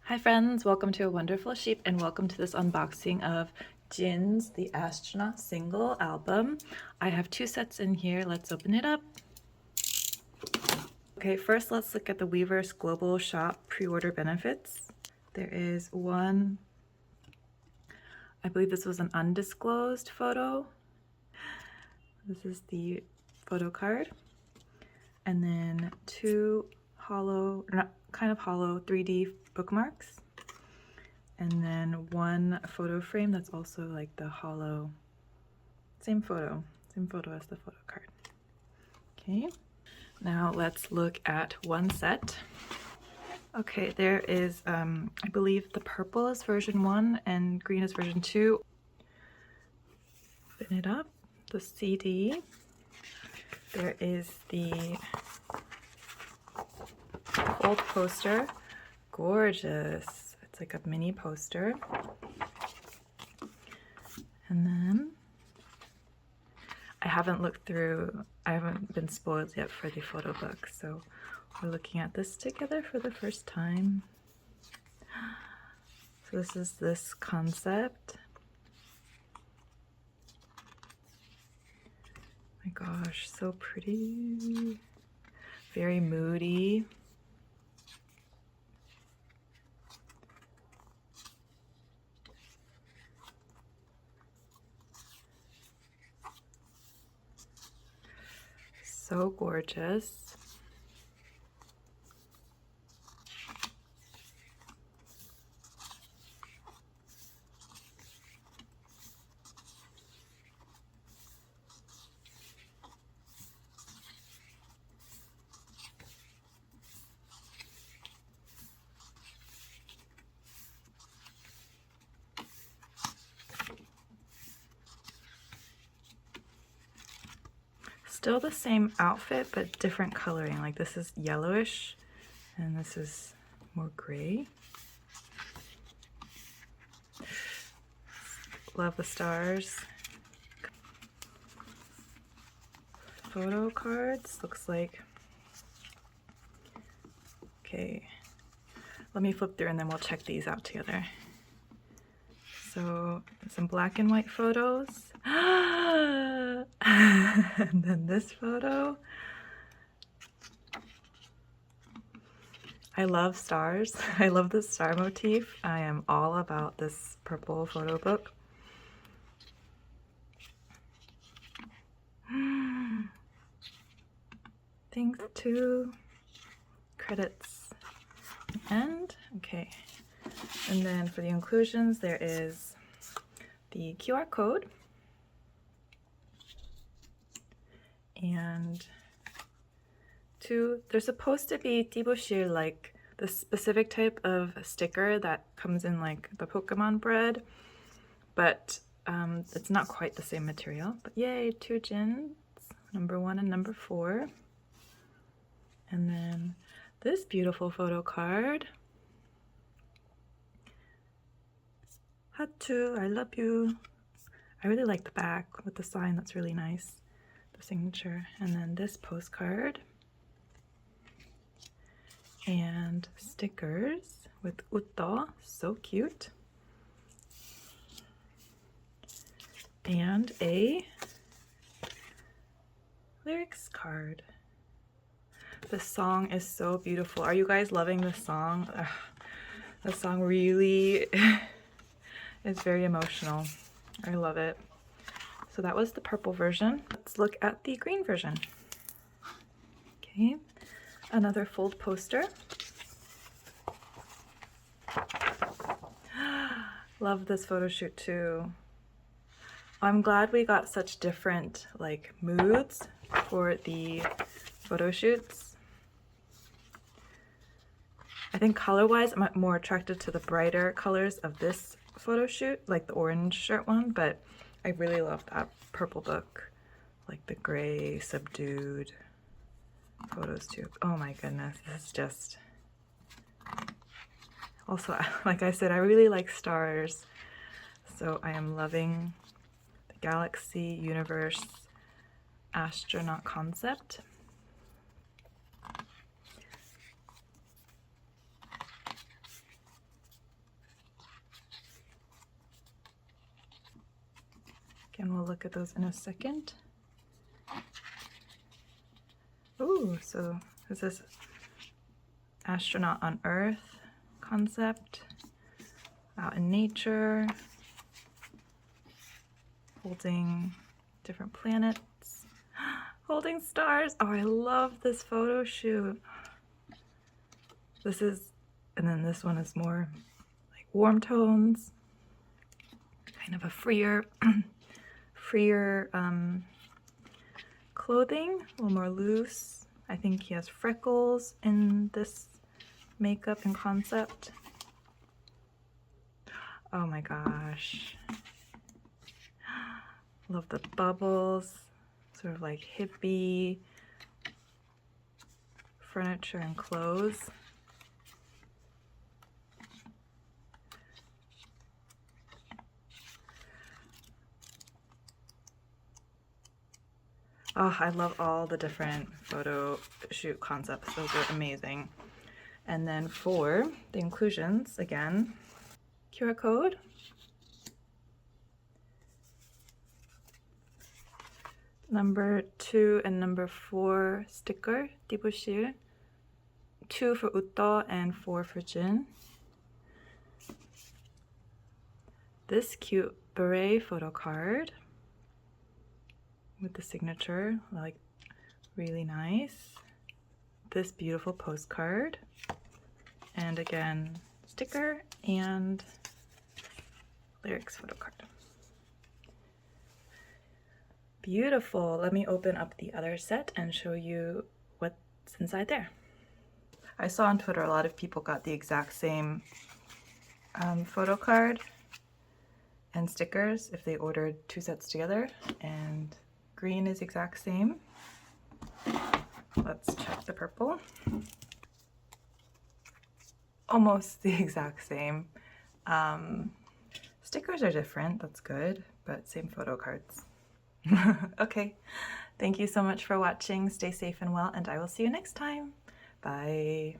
Hi friends, welcome to A Wonderful Sheep and welcome to this unboxing of Jin's The Astronaut single album. I have two sets in here. Let's open it up. Okay, first let's look at the Weverse Global Shop pre-order benefits. There is one, I believe this was an undisclosed photo. This is the photo card. And then two hollow, not kind of hollow 3D bookmarks. And then one photo frame that's also like the hollow, same photo as the photo card. Okay, now let's look at one set. Okay, there is, I believe the purple is version 1 and green is version 2. Open it up, the CD. There is the old poster, gorgeous. It's like a mini poster. And then I haven't looked through, I haven't been spoiled yet for the photo book, so we're looking at this together for the first time. So this is this concept. My gosh, so pretty. Very moody. So gorgeous. Still the same outfit, but different coloring. Like this is yellowish and this is more gray. Love the stars. Photo cards, looks like. Okay, let me flip through and then we'll check these out together. So some black and white photos. And then this photo. I love stars. I love the star motif. I am all about this purple photo book. Thanks to credits. And okay. And then for the inclusions, there is the QR code and there's supposed to be tiboshir, like the specific type of sticker that comes in like the Pokemon bread, but it's not quite the same material. But yay, two Jins, number 1 and number 4. And then this beautiful photo card. Hatu, I love you. I really like the back with the sign, that's really nice. The signature. And then this postcard. And stickers with Utto, so cute. And a lyrics card. The song is so beautiful. Are you guys loving this song? Ugh, the song really is very emotional. I love it. So that was the purple version. Let's look at the green version. Okay, another fold poster. Love this photo shoot too. I'm glad we got such different like moods for the photo shoots. I think color-wise I'm more attracted to the brighter colors of this photo shoot, like the orange shirt one, but I really love that purple book, like the gray subdued photos too. Oh my goodness, this is just... Also, like I said, I really like stars, so I am loving the galaxy, universe, astronaut concept. and we'll look at those in a second. Ooh, so this is astronaut on Earth concept, out in nature, holding different planets, holding stars. Oh, I love this photo shoot. This is, and then this one is more like warm tones, kind of a freer clothing, a little more loose. I think he has freckles in this makeup and concept. Oh my gosh. Love the bubbles, sort of like hippie furniture and clothes. Oh, I love all the different photo shoot concepts. Those are amazing. And then for the inclusions, again, QR code. Number 2 and number 4 sticker, 띠부실. 2 for Utto and 4 for Jin. This cute beret photo card with the signature, like really nice. This beautiful postcard, and again sticker and lyrics photo card. Beautiful. Let me open up the other set and show you what's inside there. I saw on Twitter a lot of people got the exact same photo card and stickers if they ordered 2 sets together, and green is exact same. Let's check the purple. Almost the exact same. Stickers are different, that's good, but same photo cards. Okay, thank you so much for watching. Stay safe and well, and I will see you next time. Bye.